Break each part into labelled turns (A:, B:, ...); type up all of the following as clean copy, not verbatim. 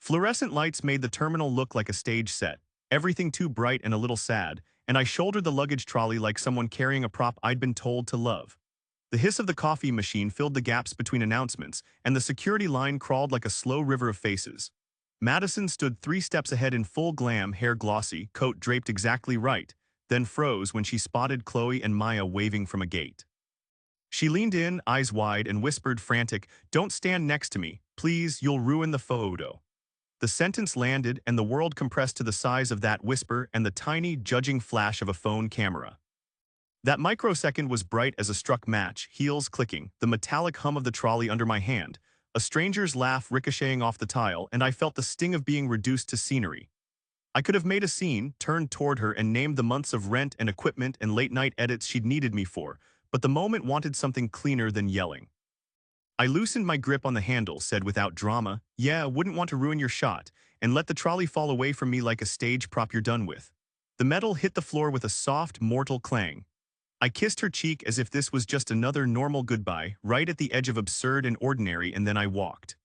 A: Fluorescent lights made the terminal look like a stage set, everything too bright and a little sad, and I shouldered the luggage trolley like someone carrying a prop I'd been told to love. The hiss of the coffee machine filled the gaps between announcements, and the security line crawled like a slow river of faces. Madison stood 3 steps ahead in full glam, hair glossy, coat draped exactly right, then froze when she spotted Chloe and Maya waving from a gate. She leaned in, eyes wide, and whispered frantic, "Don't stand next to me, please, you'll ruin the photo." The sentence landed and the world compressed to the size of that whisper and the tiny, judging flash of a phone camera. That microsecond was bright as a struck match, heels clicking, the metallic hum of the trolley under my hand, a stranger's laugh ricocheting off the tile, and I felt the sting of being reduced to scenery. I could have made a scene, turned toward her, and named the months of rent and equipment and late-night edits she'd needed me for, but the moment wanted something cleaner than yelling. I loosened my grip on the handle, said without drama, "Yeah, wouldn't want to ruin your shot," and let the trolley fall away from me like a stage prop you're done with. The metal hit the floor with a soft, mortal clang. I kissed her cheek as if this was just another normal goodbye, right at the edge of absurd and ordinary, and then I walked.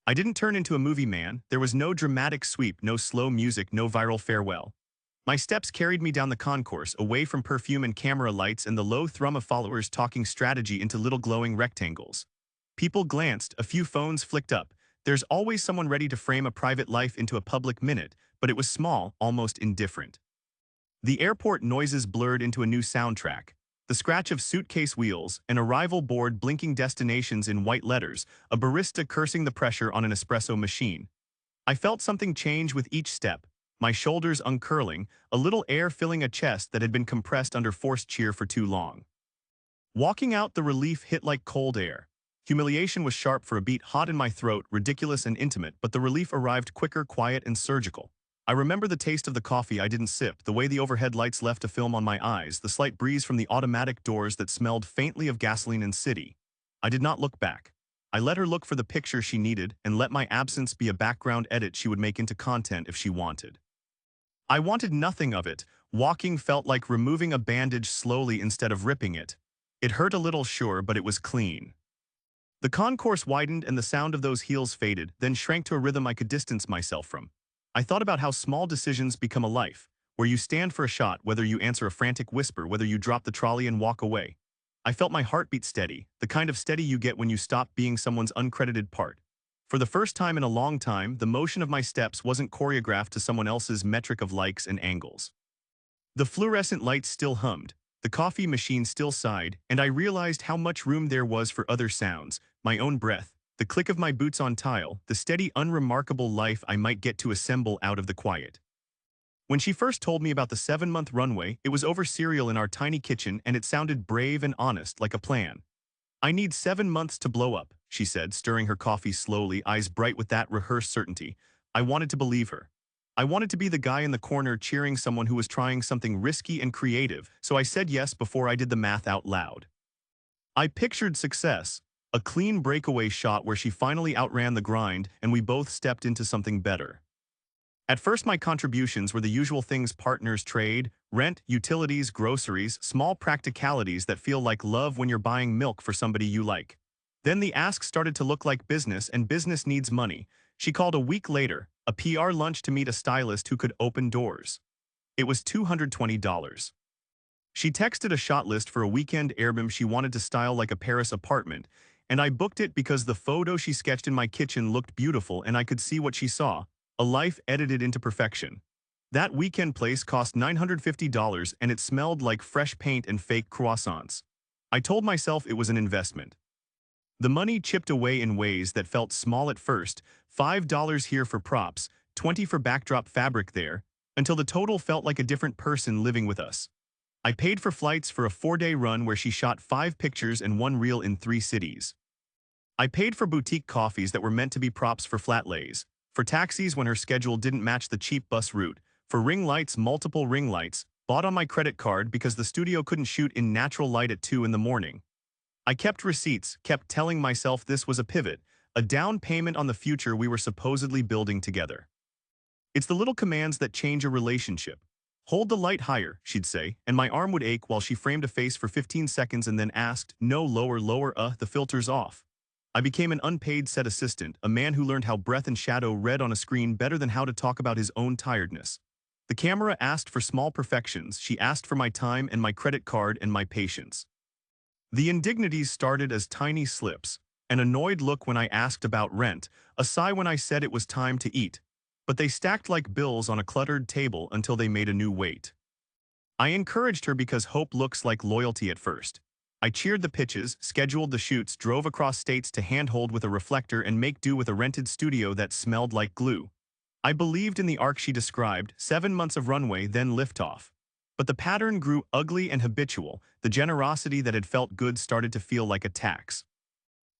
A: I didn't turn into a movie man. There was no dramatic sweep, no slow music, no viral farewell. My steps carried me down the concourse, away from perfume and camera lights and the low thrum of followers talking strategy into little glowing rectangles. People glanced, a few phones flicked up. There's always someone ready to frame a private life into a public minute, but it was small, almost indifferent. The airport noises blurred into a new soundtrack. The scratch of suitcase wheels, an arrival board blinking destinations in white letters, a barista cursing the pressure on an espresso machine. I felt something change with each step, my shoulders uncurling, a little air filling a chest that had been compressed under forced cheer for too long. Walking out, the relief hit like cold air. Humiliation was sharp for a beat, hot in my throat, ridiculous and intimate, but the relief arrived quicker, quiet, and surgical. I remember the taste of the coffee I didn't sip, the way the overhead lights left a film on my eyes, the slight breeze from the automatic doors that smelled faintly of gasoline and city. I did not look back. I let her look for the picture she needed and let my absence be a background edit she would make into content if she wanted. I wanted nothing of it. Walking felt like removing a bandage slowly instead of ripping it. It hurt a little, sure, but it was clean. The concourse widened and the sound of those heels faded, then shrank to a rhythm I could distance myself from. I thought about how small decisions become a life, where you stand for a shot, whether you answer a frantic whisper, whether you drop the trolley and walk away. I felt my heartbeat steady, the kind of steady you get when you stop being someone's uncredited part. For the first time in a long time, the motion of my steps wasn't choreographed to someone else's metric of likes and angles. The fluorescent lights still hummed, the coffee machine still sighed, and I realized how much room there was for other sounds, my own breath, the click of my boots on tile, the steady, unremarkable life I might get to assemble out of the quiet. When she first told me about the 7-month runway, it was over cereal in our tiny kitchen, and it sounded brave and honest, like a plan. "I need 7 months to blow up," she said, stirring her coffee slowly, eyes bright with that rehearsed certainty. I wanted to believe her. I wanted to be the guy in the corner cheering someone who was trying something risky and creative, so I said yes before I did the math out loud. I pictured success, a clean breakaway shot where she finally outran the grind and we both stepped into something better. At first, my contributions were the usual things partners trade: rent, utilities, groceries, small practicalities that feel like love when you're buying milk for somebody you like. Then the ask started to look like business, and business needs money. She called a week later, a PR lunch to meet a stylist who could open doors. It was $220. She texted a shot list for a weekend album she wanted to style like a Paris apartment, and I booked it because the photo she sketched in my kitchen looked beautiful and I could see what she saw, a life edited into perfection. That weekend place cost $950 and it smelled like fresh paint and fake croissants. I told myself it was an investment. The money chipped away in ways that felt small at first, $5 here for props, $20 for backdrop fabric there, until the total felt like a different person living with us. I paid for flights for a 4-day run where she shot 5 pictures and 1 reel in 3 cities. I paid for boutique coffees that were meant to be props for flat lays, for taxis when her schedule didn't match the cheap bus route, for ring lights, multiple ring lights, bought on my credit card because the studio couldn't shoot in natural light at 2 in the morning. I kept receipts, kept telling myself this was a pivot, a down payment on the future we were supposedly building together. It's the little commands that change a relationship. "Hold the light higher," she'd say, and my arm would ache while she framed a face for 15 seconds and then asked, "No, lower, lower, the filter's off." I became an unpaid set assistant, a man who learned how breath and shadow read on a screen better than how to talk about his own tiredness. The camera asked for small perfections, she asked for my time and my credit card and my patience. The indignities started as tiny slips, an annoyed look when I asked about rent, a sigh when I said it was time to eat, but they stacked like bills on a cluttered table until they made a new weight. I encouraged her because hope looks like loyalty at first. I cheered the pitches, scheduled the shoots, drove across states to handhold with a reflector and make do with a rented studio that smelled like glue. I believed in the arc she described, 7 months of runway, then liftoff. But the pattern grew ugly and habitual, the generosity that had felt good started to feel like a tax.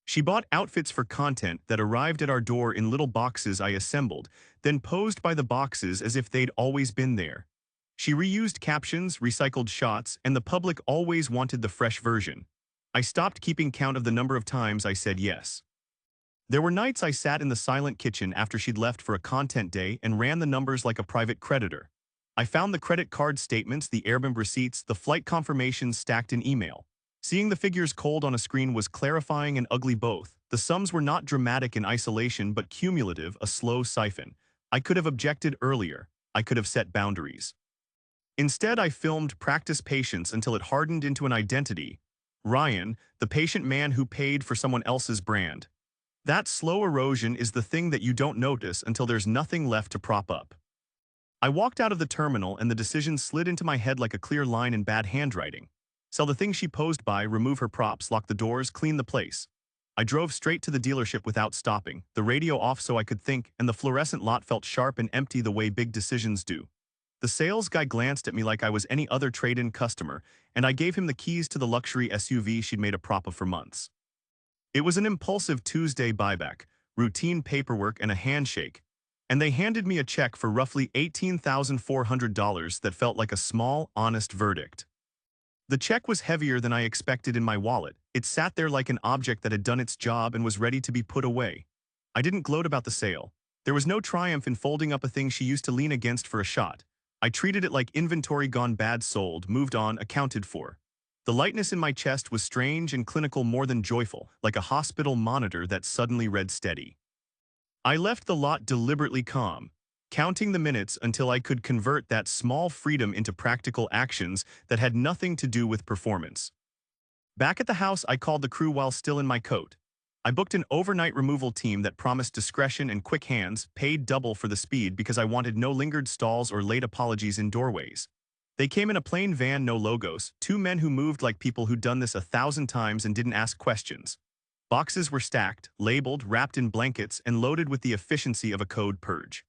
A: She bought outfits for content that arrived at our door in little boxes I assembled, then posed by the boxes as if they'd always been there. She reused captions, recycled shots, and the public always wanted the fresh version. I stopped keeping count of the number of times I said yes. There were nights I sat in the silent kitchen after she'd left for a content day and ran the numbers like a private creditor. I found the credit card statements, the Airbnb receipts, the flight confirmations stacked in email. Seeing the figures cold on a screen was clarifying and ugly both. The sums were not dramatic in isolation but cumulative, a slow siphon. I could have objected earlier. I could have set boundaries. Instead, I filmed practice patience until it hardened into an identity. Ryan, the patient man who paid for someone else's brand. That slow erosion is the thing that you don't notice until there's nothing left to prop up. I walked out of the terminal and the decision slid into my head like a clear line in bad handwriting. Sell the thing she posed by, remove her props, lock the doors, clean the place. I drove straight to the dealership without stopping, the radio off so I could think, and the fluorescent lot felt sharp and empty the way big decisions do. The sales guy glanced at me like I was any other trade-in customer, and I gave him the keys to the luxury SUV she'd made a prop of for months. It was an impulsive Tuesday buyback, routine paperwork and a handshake, and they handed me a check for roughly $18,400 that felt like a small, honest verdict. The check was heavier than I expected in my wallet. It sat there like an object that had done its job and was ready to be put away. I didn't gloat about the sale. There was no triumph in folding up a thing she used to lean against for a shot. I treated it like inventory gone bad, sold, moved on, accounted for. The lightness in my chest was strange and clinical more than joyful, like a hospital monitor that suddenly read steady. I left the lot deliberately calm, counting the minutes until I could convert that small freedom into practical actions that had nothing to do with performance. Back at the house, I called the crew while still in my coat. I booked an overnight removal team that promised discretion and quick hands, paid double for the speed because I wanted no lingered stalls or late apologies in doorways. They came in a plain van, no logos, 2 men who moved like people who'd done this 1,000 times and didn't ask questions. Boxes were stacked, labeled, wrapped in blankets, and loaded with the efficiency of a code purge.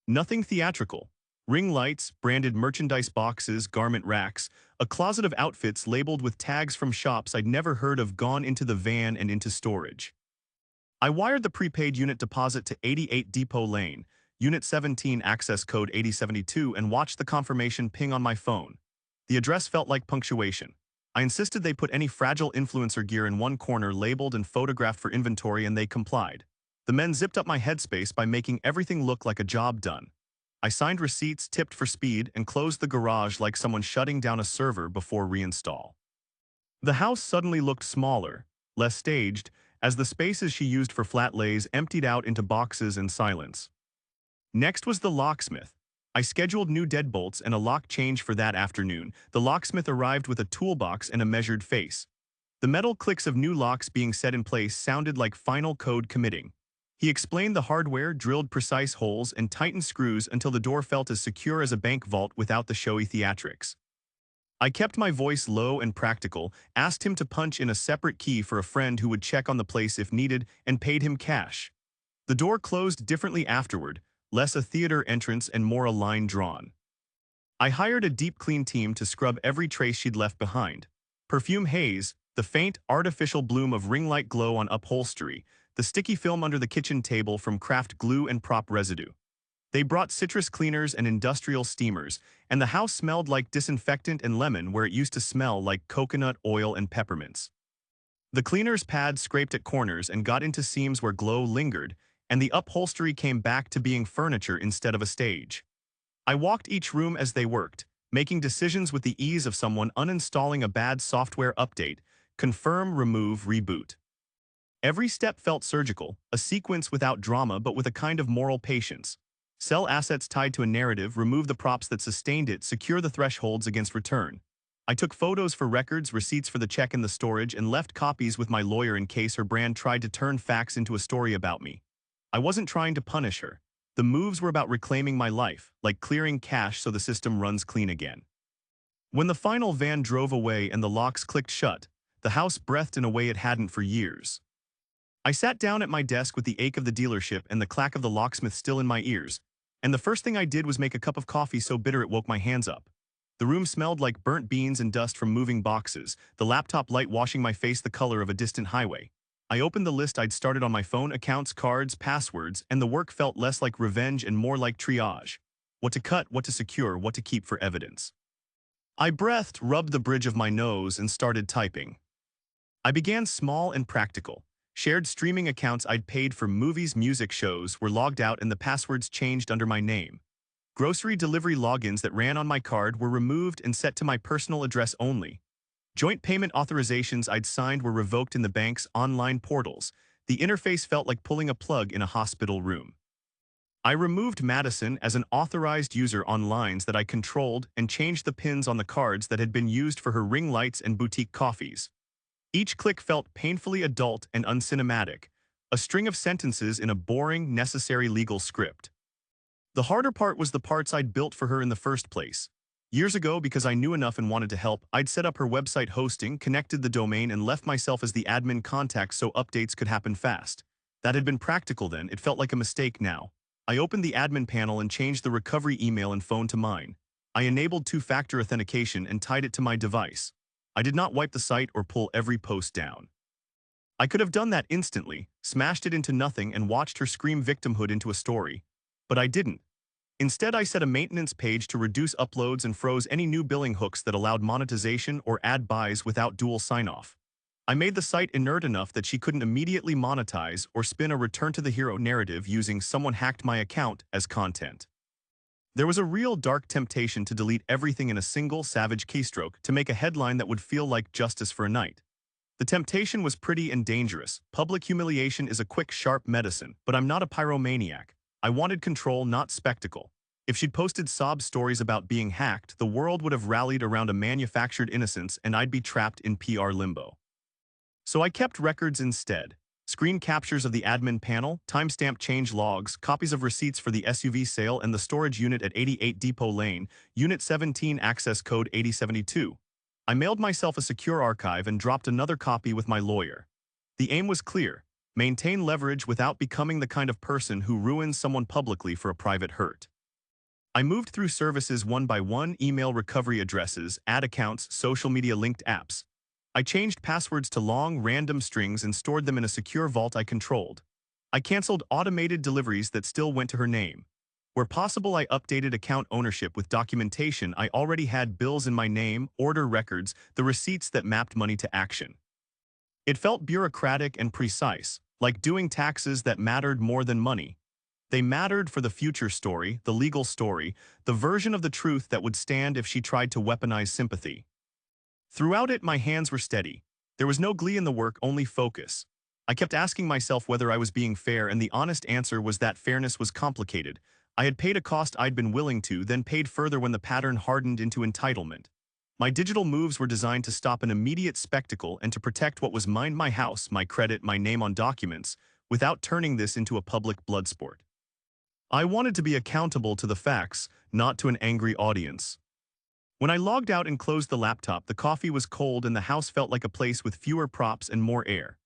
A: Nothing theatrical. Ring lights, branded merchandise boxes, garment racks, a closet of outfits labeled with tags from shops I'd never heard of gone into the van and into storage. I wired the prepaid unit deposit to 88 Depot Lane, Unit 17, access code 8072, and watched the confirmation ping on my phone. The address felt like punctuation. I insisted they put any fragile influencer gear in one corner labeled and photographed for inventory, and they complied. The men zipped up my headspace by making everything look like a job done. I signed receipts, tipped for speed, and closed the garage like someone shutting down a server before reinstall. The house suddenly looked smaller, less staged, as the spaces she used for flat lays emptied out into boxes and silence. Next was the locksmith. I scheduled new deadbolts and a lock change for that afternoon. The locksmith arrived with a toolbox and a measured face. The metal clicks of new locks being set in place sounded like final code committing. He explained the hardware, drilled precise holes, and tightened screws until the door felt as secure as a bank vault without the showy theatrics. I kept my voice low and practical, asked him to punch in a separate key for a friend who would check on the place if needed, and paid him cash. The door closed differently afterward, less a theater entrance and more a line drawn. I hired a deep clean team to scrub every trace she'd left behind. Perfume haze, the faint, artificial bloom of ring light glow on upholstery, the sticky film under the kitchen table from craft glue and prop residue. They brought citrus cleaners and industrial steamers, and the house smelled like disinfectant and lemon where it used to smell like coconut oil and peppermints. The cleaner's pad scraped at corners and got into seams where glow lingered, and the upholstery came back to being furniture instead of a stage. I walked each room as they worked, making decisions with the ease of someone uninstalling a bad software update, confirm, remove, reboot. Every step felt surgical, a sequence without drama but with a kind of moral patience. Sell assets tied to a narrative, remove the props that sustained it, secure the thresholds against return. I took photos for records, receipts for the check in the storage, and left copies with my lawyer in case her brand tried to turn facts into a story about me. I wasn't trying to punish her. The moves were about reclaiming my life, like clearing cache so the system runs clean again. When the final van drove away and the locks clicked shut, the house breathed in a way it hadn't for years. I sat down at my desk with the ache of the dealership and the clack of the locksmith still in my ears, and the first thing I did was make a cup of coffee so bitter it woke my hands up. The room smelled like burnt beans and dust from moving boxes, the laptop light washing my face the color of a distant highway. I opened the list I'd started on my phone: accounts, cards, passwords, and the work felt less like revenge and more like triage. What to cut, what to secure, what to keep for evidence. I breathed, rubbed the bridge of my nose, and started typing. I began small and practical. Shared streaming accounts I'd paid for movies, music shows were logged out and the passwords changed under my name. Grocery delivery logins that ran on my card were removed and set to my personal address only. Joint payment authorizations I'd signed were revoked in the bank's online portals. The interface felt like pulling a plug in a hospital room. I removed Madison as an authorized user on lines that I controlled and changed the pins on the cards that had been used for her ring lights and boutique coffees. Each click felt painfully adult and uncinematic, a string of sentences in a boring, necessary legal script. The harder part was the parts I'd built for her in the first place. Years ago, because I knew enough and wanted to help, I'd set up her website hosting, connected the domain, and left myself as the admin contact so updates could happen fast. That had been practical then, it felt like a mistake now. I opened the admin panel and changed the recovery email and phone to mine. I enabled two-factor authentication and tied it to my device. I did not wipe the site or pull every post down. I could have done that instantly, smashed it into nothing and watched her scream victimhood into a story. But I didn't. Instead, I set a maintenance page to reduce uploads and froze any new billing hooks that allowed monetization or ad buys without dual sign-off. I made the site inert enough that she couldn't immediately monetize or spin a return to the hero narrative using "someone hacked my account" as content. There was a real dark temptation to delete everything in a single savage keystroke to make a headline that would feel like justice for a night. The temptation was pretty and dangerous. Public humiliation is a quick, sharp medicine, but I'm not a pyromaniac. I wanted control, not spectacle. If she'd posted sob stories about being hacked, the world would have rallied around a manufactured innocence and I'd be trapped in PR limbo. So I kept records instead. Screen captures of the admin panel, timestamp change logs, copies of receipts for the SUV sale and the storage unit at 88 Depot Lane, Unit 17, access code 8072. I mailed myself a secure archive and dropped another copy with my lawyer. The aim was clear: maintain leverage without becoming the kind of person who ruins someone publicly for a private hurt. I moved through services one by one: email recovery addresses, ad accounts, social media linked apps. I changed passwords to long, random strings and stored them in a secure vault I controlled. I canceled automated deliveries that still went to her name. Where possible, I updated account ownership with documentation I already had: bills in my name, order records, the receipts that mapped money to action. It felt bureaucratic and precise, like doing taxes that mattered more than money. They mattered for the future story, the legal story, the version of the truth that would stand if she tried to weaponize sympathy. Throughout it, my hands were steady. There was no glee in the work, only focus. I kept asking myself whether I was being fair, and the honest answer was that fairness was complicated. I had paid a cost I'd been willing to, then paid further when the pattern hardened into entitlement. My digital moves were designed to stop an immediate spectacle and to protect what was mine: my house, my credit, my name on documents, without turning this into a public bloodsport. I wanted to be accountable to the facts, not to an angry audience. When I logged out and closed the laptop, the coffee was cold and the house felt like a place with fewer props and more air.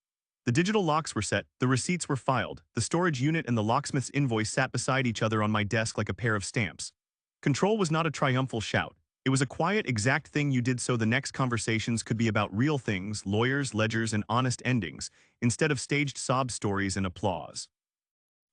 A: The digital locks were set, the receipts were filed, the storage unit and the locksmith's invoice sat beside each other on my desk like a pair of stamps. Control was not a triumphal shout. It was a quiet, exact thing you did so the next conversations could be about real things: lawyers, ledgers, and honest endings, instead of staged sob stories and applause.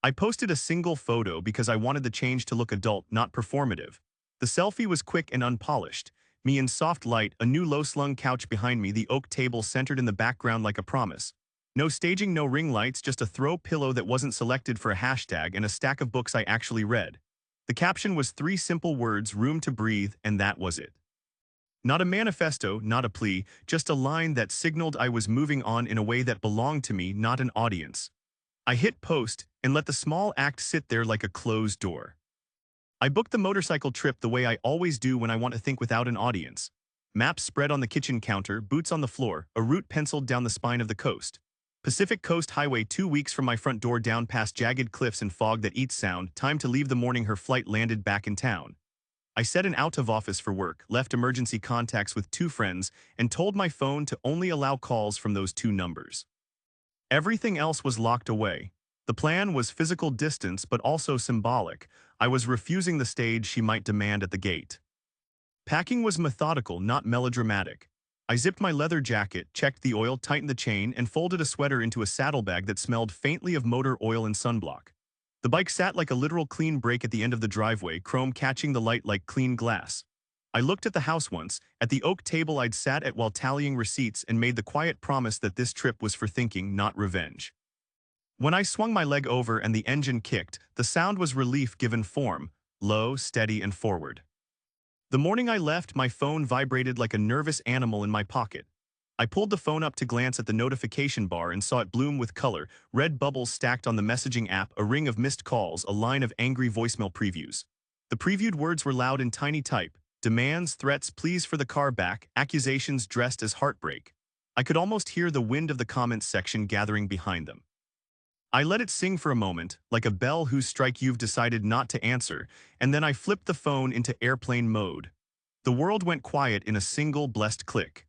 A: I posted a single photo because I wanted the change to look adult, not performative. The selfie was quick and unpolished. Me in soft light, a new low-slung couch behind me, the oak table centered in the background like a promise. No staging, no ring lights, just a throw pillow that wasn't selected for a hashtag and a stack of books I actually read. The caption was 3 simple words: room to breathe, and that was it. Not a manifesto, not a plea, just a line that signaled I was moving on in a way that belonged to me, not an audience. I hit post and let the small act sit there like a closed door. I booked the motorcycle trip the way I always do when I want to think without an audience. Maps spread on the kitchen counter, boots on the floor, a route penciled down the spine of the coast. Pacific Coast Highway 2 weeks from my front door down past jagged cliffs and fog that eats sound, time to leave the morning her flight landed back in town. I set an out-of-office for work, left emergency contacts with 2 friends, and told my phone to only allow calls from those 2 numbers. Everything else was locked away. The plan was physical distance but also symbolic. I was refusing the stage she might demand at the gate. Packing was methodical, not melodramatic. I zipped my leather jacket, checked the oil, tightened the chain, and folded a sweater into a saddlebag that smelled faintly of motor oil and sunblock. The bike sat like a literal clean break at the end of the driveway, chrome catching the light like clean glass. I looked at the house once, at the oak table I'd sat at while tallying receipts, and made the quiet promise that this trip was for thinking, not revenge. When I swung my leg over and the engine kicked, the sound was relief given form, low, steady, and forward. The morning I left, my phone vibrated like a nervous animal in my pocket. I pulled the phone up to glance at the notification bar and saw it bloom with color, red bubbles stacked on the messaging app, a ring of missed calls, a line of angry voicemail previews. The previewed words were loud in tiny type: demands, threats, pleas for the car back, accusations dressed as heartbreak. I could almost hear the wind of the comments section gathering behind them. I let it sing for a moment, like a bell whose strike you've decided not to answer, and then I flipped the phone into airplane mode. The world went quiet in a single blessed click.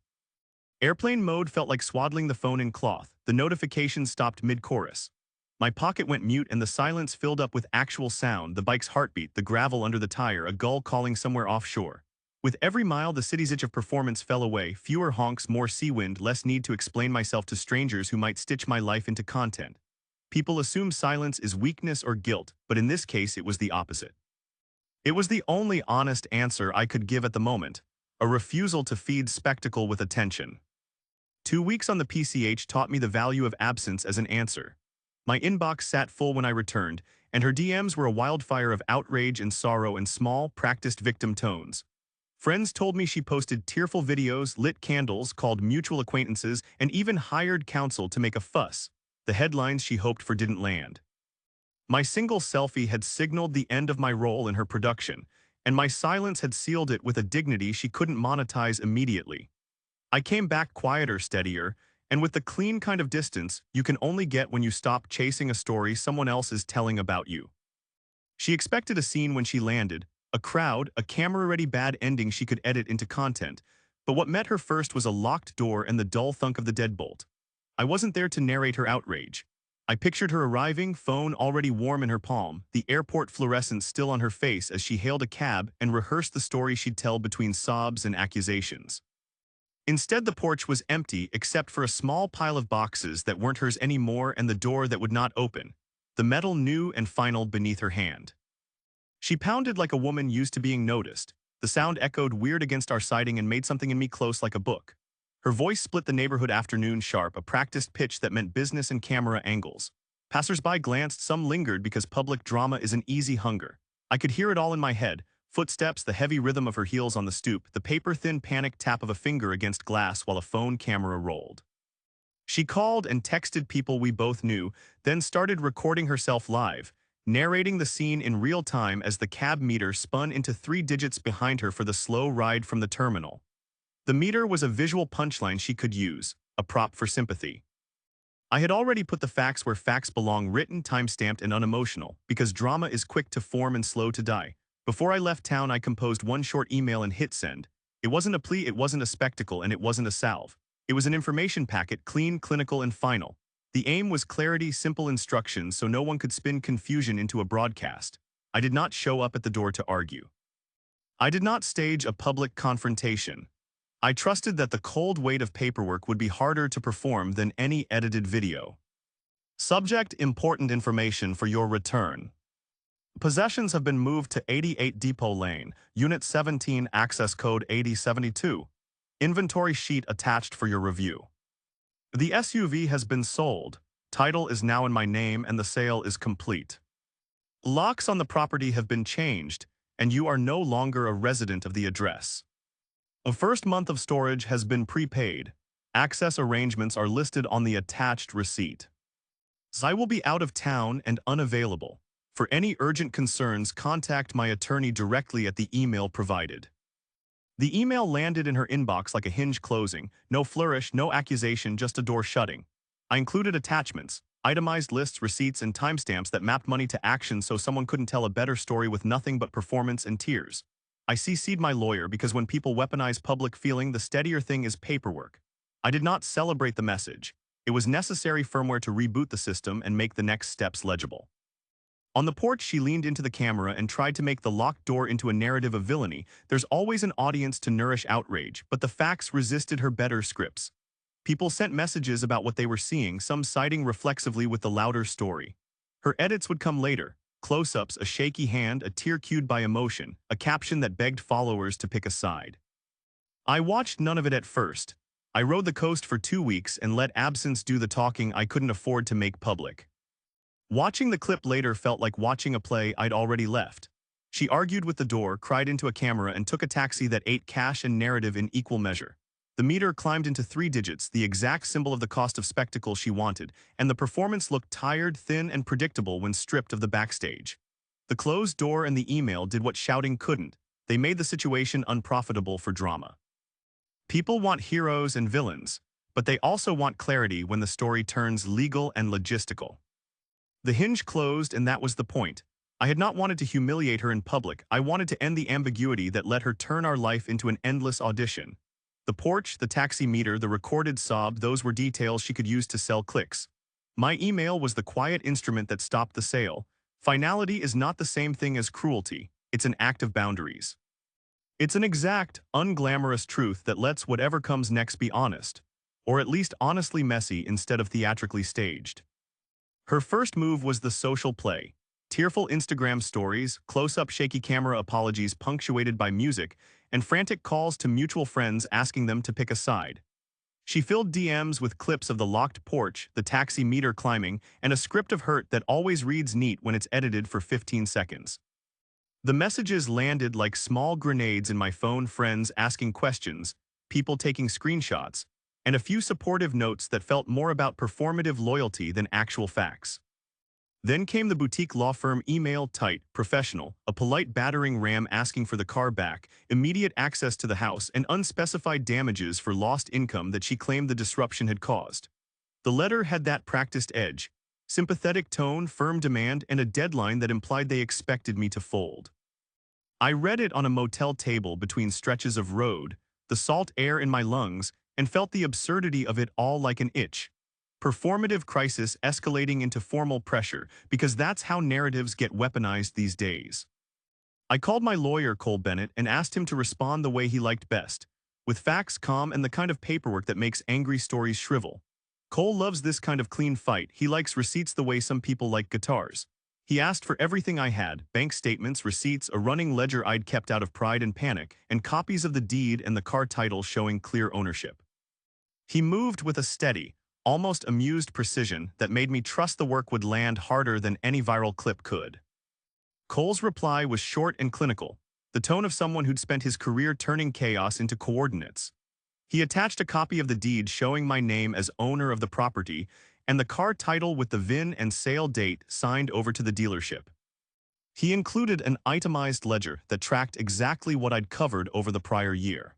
A: Airplane mode felt like swaddling the phone in cloth. The notifications stopped mid-chorus. My pocket went mute and the silence filled up with actual sound: the bike's heartbeat, the gravel under the tire, a gull calling somewhere offshore. With every mile, the city's itch of performance fell away. Fewer honks, more sea wind, less need to explain myself to strangers who might stitch my life into content. People assume silence is weakness or guilt, but in this case it was the opposite. It was the only honest answer I could give at the moment, a refusal to feed spectacle with attention. 2 weeks on the PCH taught me the value of absence as an answer. My inbox sat full when I returned, and her DMs were a wildfire of outrage and sorrow in small, practiced victim tones. Friends told me she posted tearful videos, lit candles, called mutual acquaintances, and even hired counsel to make a fuss. The headlines she hoped for didn't land. My single selfie had signaled the end of my role in her production, and my silence had sealed it with a dignity she couldn't monetize immediately. I came back quieter, steadier, and with the clean kind of distance you can only get when you stop chasing a story someone else is telling about you. She expected a scene when she landed, a crowd, a camera-ready bad ending she could edit into content, but what met her first was a locked door and the dull thunk of the deadbolt. I wasn't there to narrate her outrage. I pictured her arriving, phone already warm in her palm, the airport fluorescence still on her face as she hailed a cab and rehearsed the story she'd tell between sobs and accusations. Instead, the porch was empty except for a small pile of boxes that weren't hers anymore and the door that would not open, the metal new and final beneath her hand. She pounded like a woman used to being noticed. The sound echoed weird against our siding and made something in me close like a book. Her voice split the neighborhood afternoon sharp, a practiced pitch that meant business and camera angles. Passers-by glanced, some lingered because public drama is an easy hunger. I could hear it all in my head: footsteps, the heavy rhythm of her heels on the stoop, the paper-thin panic tap of a finger against glass while a phone camera rolled. She called and texted people we both knew, then started recording herself live, narrating the scene in real time as the cab meter spun into 3 digits behind her for the slow ride from the terminal. The meter was a visual punchline she could use, a prop for sympathy. I had already put the facts where facts belong, written, time-stamped, and unemotional, because drama is quick to form and slow to die. Before I left town, I composed one short email and hit send. It wasn't a plea, it wasn't a spectacle, and it wasn't a salve. It was an information packet, clean, clinical, and final. The aim was clarity, simple instructions so no one could spin confusion into a broadcast. I did not show up at the door to argue. I did not stage a public confrontation. I trusted that the cold weight of paperwork would be harder to perform than any edited video. Subject: important information for your return. Possessions have been moved to 88 Depot Lane, Unit 17, access code 8072. Inventory sheet attached for your review. The SUV has been sold. Title is now in my name and the sale is complete. Locks on the property have been changed, and you are no longer a resident of the address. A first month of storage has been prepaid. Access arrangements are listed on the attached receipt. I will be out of town and unavailable. For any urgent concerns, contact my attorney directly at the email provided. The email landed in her inbox like a hinge closing, no flourish, no accusation, just a door shutting. I included attachments, itemized lists, receipts, and timestamps that mapped money to action so someone couldn't tell a better story with nothing but performance and tears. I CC'd my lawyer because when people weaponize public feeling, the steadier thing is paperwork. I did not celebrate the message. It was necessary firmware to reboot the system and make the next steps legible. On the porch, she leaned into the camera and tried to make the locked door into a narrative of villainy. There's always an audience to nourish outrage, but the facts resisted her better scripts. People sent messages about what they were seeing, some siding reflexively with the louder story. Her edits would come later. Close-ups, a shaky hand, a tear cued by emotion, a caption that begged followers to pick a side. I watched none of it at first. I rode the coast for 2 weeks and let absence do the talking I couldn't afford to make public. Watching the clip later felt like watching a play I'd already left. She argued with the door, cried into a camera, and took a taxi that ate cash and narrative in equal measure. The meter climbed into 3 digits, the exact symbol of the cost of spectacle she wanted, and the performance looked tired, thin, and predictable when stripped of the backstage. The closed door and the email did what shouting couldn't. They made the situation unprofitable for drama. People want heroes and villains, but they also want clarity when the story turns legal and logistical. The hinge closed, and that was the point. I had not wanted to humiliate her in public. I wanted to end the ambiguity that let her turn our life into an endless audition. The porch, the taxi meter, the recorded sob, those were details she could use to sell clicks. My email was the quiet instrument that stopped the sale. Finality is not the same thing as cruelty. It's an act of boundaries. It's an exact, unglamorous truth that lets whatever comes next be honest, or at least honestly messy instead of theatrically staged. Her first move was the social play. Tearful Instagram stories, close-up shaky camera apologies punctuated by music, and frantic calls to mutual friends asking them to pick a side. She filled DMs with clips of the locked porch, the taxi meter climbing, and a script of hurt that always reads neat when it's edited for 15 seconds. The messages landed like small grenades in my phone, friends asking questions, people taking screenshots, and a few supportive notes that felt more about performative loyalty than actual facts. Then came the boutique law firm email, tight, professional, a polite battering ram asking for the car back, immediate access to the house, and unspecified damages for lost income that she claimed the disruption had caused. The letter had that practiced edge, sympathetic tone, firm demand, and a deadline that implied they expected me to fold. I read it on a motel table between stretches of road, the salt air in my lungs, and felt the absurdity of it all like an itch. Performative crisis escalating into formal pressure, because that's how narratives get weaponized these days. I called my lawyer, Cole Bennett, and asked him to respond the way he liked best, with facts, calm, and the kind of paperwork that makes angry stories shrivel. Cole loves this kind of clean fight. He likes receipts the way some people like guitars. He asked for everything I had: bank statements, receipts, a running ledger I'd kept out of pride and panic, and copies of the deed and the car title showing clear ownership. He moved with a steady, almost amused precision that made me trust the work would land harder than any viral clip could. Cole's reply was short and clinical, the tone of someone who'd spent his career turning chaos into coordinates. He attached a copy of the deed showing my name as owner of the property and the car title with the VIN and sale date signed over to the dealership. He included an itemized ledger that tracked exactly what I'd covered over the prior year.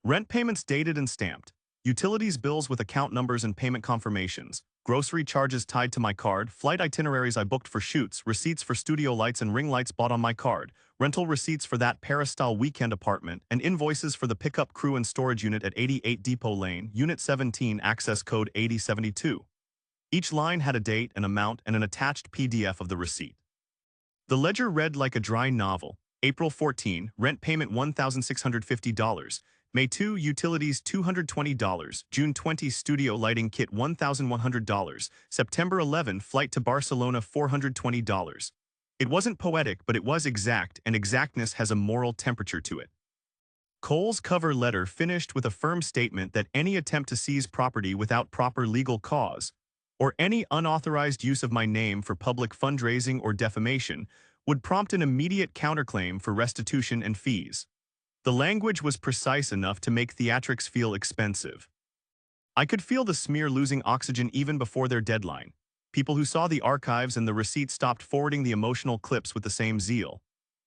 A: Rent payments dated and stamped, utilities bills with account numbers and payment confirmations, grocery charges tied to my card, flight itineraries I booked for shoots, receipts for studio lights and ring lights bought on my card, rental receipts for that Paris-style weekend apartment, and invoices for the pickup crew and storage unit at 88 Depot Lane, Unit 17, access code 8072. Each line had a date, an amount, and an attached PDF of the receipt. The ledger read like a dry novel. April 14, rent payment $1,650. May 2, utilities $220, June 20, studio lighting kit $1,100, September 11, flight to Barcelona $420. It wasn't poetic, but it was exact, and exactness has a moral temperature to it. Cole's cover letter finished with a firm statement that any attempt to seize property without proper legal cause, or any unauthorized use of my name for public fundraising or defamation, would prompt an immediate counterclaim for restitution and fees. The language was precise enough to make theatrics feel expensive. I could feel the smear losing oxygen even before their deadline. People who saw the archives and the receipts stopped forwarding the emotional clips with the same zeal.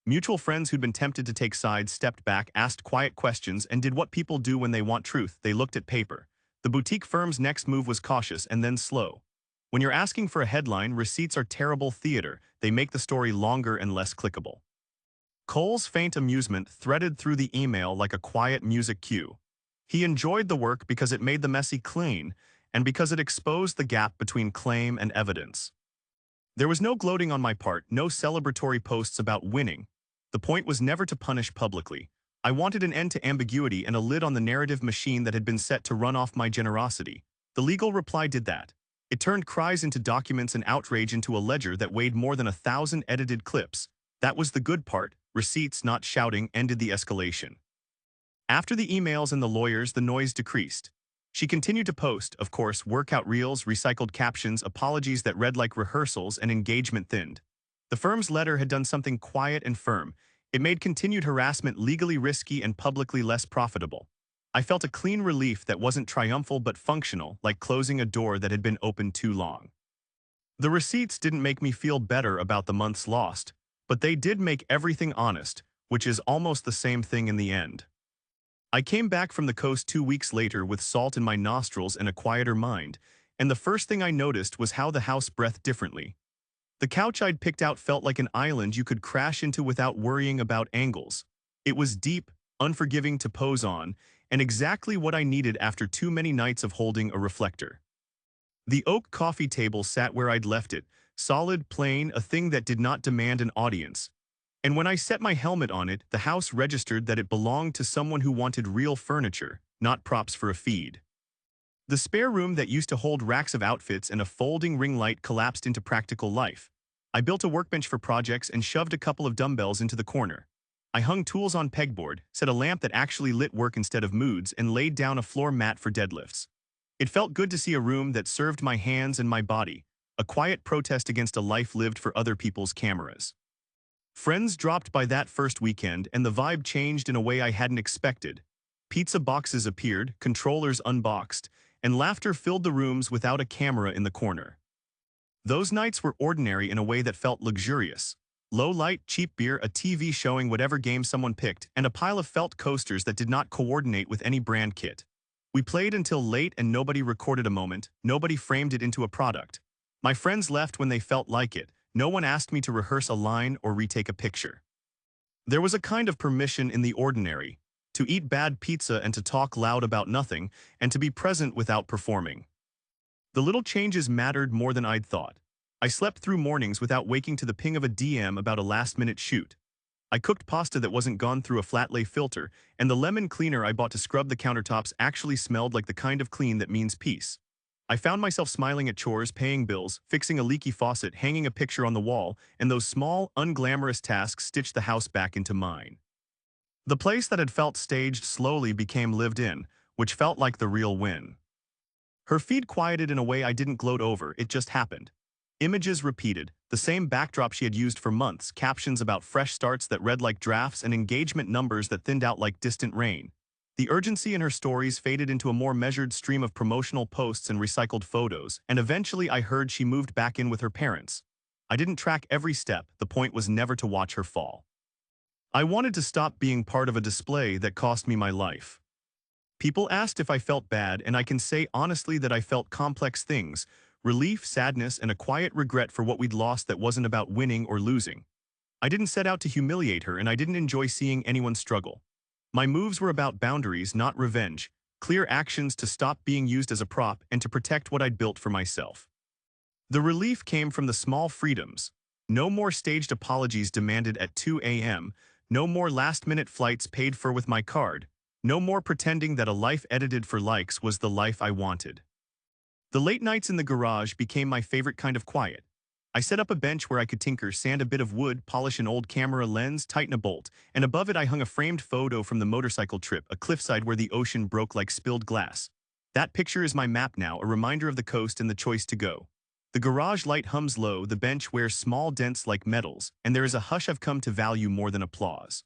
A: Mutual friends who'd been tempted to take sides stepped back, asked quiet questions, and did what people do when they want truth. They looked at paper. The boutique firm's next move was cautious and then slow. When you're asking for a headline, receipts are terrible theater. They make the story longer and less clickable. Cole's faint amusement threaded through the email like a quiet music cue. He enjoyed the work because it made the messy clean, and because it exposed the gap between claim and evidence. There was no gloating on my part, no celebratory posts about winning. The point was never to punish publicly. I wanted an end to ambiguity and a lid on the narrative machine that had been set to run off my generosity. The legal reply did that. It turned cries into documents and outrage into a ledger that weighed more than 1,000 edited clips. That was the good part. Receipts, not shouting, ended the escalation. After the emails and the lawyers, the noise decreased. She continued to post, of course, workout reels, recycled captions, apologies that read like rehearsals, and engagement thinned. The firm's letter had done something quiet and firm. It made continued harassment legally risky and publicly less profitable. I felt a clean relief that wasn't triumphal but functional, like closing a door that had been open too long. The receipts didn't make me feel better about the months lost, but they did make everything honest, which is almost the same thing in the end. I came back from the coast 2 weeks later with salt in my nostrils and a quieter mind, and the first thing I noticed was how the house breathed differently. The couch I'd picked out felt like an island you could crash into without worrying about angles. It was deep, unforgiving to pose on, and exactly what I needed after too many nights of holding a reflector. The oak coffee table sat where I'd left it, solid, plain, a thing that did not demand an audience. And when I set my helmet on it, the house registered that it belonged to someone who wanted real furniture, not props for a feed. The spare room that used to hold racks of outfits and a folding ring light collapsed into practical life. I built a workbench for projects and shoved a couple of dumbbells into the corner. I hung tools on pegboard, set a lamp that actually lit work instead of moods, and laid down a floor mat for deadlifts. It felt good to see a room that served my hands and my body, a quiet protest against a life lived for other people's cameras. Friends dropped by that first weekend, and the vibe changed in a way I hadn't expected. Pizza boxes appeared, controllers unboxed, and laughter filled the rooms without a camera in the corner. Those nights were ordinary in a way that felt luxurious. Low light, cheap beer, a TV showing whatever game someone picked, and a pile of felt coasters that did not coordinate with any brand kit. We played until late and nobody recorded a moment, nobody framed it into a product. My friends left when they felt like it. No one asked me to rehearse a line or retake a picture. There was a kind of permission in the ordinary, to eat bad pizza and to talk loud about nothing, and to be present without performing. The little changes mattered more than I'd thought. I slept through mornings without waking to the ping of a DM about a last-minute shoot. I cooked pasta that wasn't gone through a flat-lay filter, and the lemon cleaner I bought to scrub the countertops actually smelled like the kind of clean that means peace. I found myself smiling at chores, paying bills, fixing a leaky faucet, hanging a picture on the wall, and those small, unglamorous tasks stitched the house back into mine. The place that had felt staged slowly became lived in, which felt like the real win. Her feed quieted in a way I didn't gloat over, it just happened. Images repeated, the same backdrop she had used for months, captions about fresh starts that read like drafts and engagement numbers that thinned out like distant rain. The urgency in her stories faded into a more measured stream of promotional posts and recycled photos, and eventually I heard she moved back in with her parents. I didn't track every step, the point was never to watch her fall. I wanted to stop being part of a display that cost me my life. People asked if I felt bad, and I can say honestly that I felt complex things, relief, sadness, and a quiet regret for what we'd lost that wasn't about winning or losing. I didn't set out to humiliate her, and I didn't enjoy seeing anyone struggle. My moves were about boundaries, not revenge, clear actions to stop being used as a prop and to protect what I'd built for myself. The relief came from the small freedoms. No more staged apologies demanded at 2 a.m., no more last-minute flights paid for with my card, no more pretending that a life edited for likes was the life I wanted. The late nights in the garage became my favorite kind of quiet. I set up a bench where I could tinker, sand a bit of wood, polish an old camera lens, tighten a bolt, and above it I hung a framed photo from the motorcycle trip, a cliffside where the ocean broke like spilled glass. That picture is my map now, a reminder of the coast and the choice to go. The garage light hums low, the bench wears small dents like medals, and there is a hush I've come to value more than applause.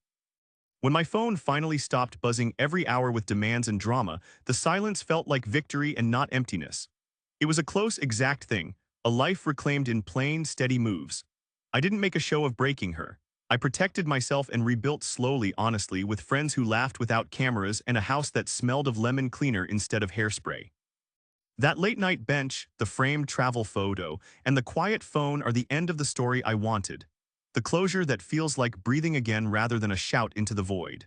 A: When my phone finally stopped buzzing every hour with demands and drama, the silence felt like victory and not emptiness. It was a close, exact thing, a life reclaimed in plain, steady moves. I didn't make a show of breaking her. I protected myself and rebuilt slowly, honestly, with friends who laughed without cameras and a house that smelled of lemon cleaner instead of hairspray. That late-night bench, the framed travel photo, and the quiet phone are the end of the story I wanted. The closure that feels like breathing again rather than a shout into the void.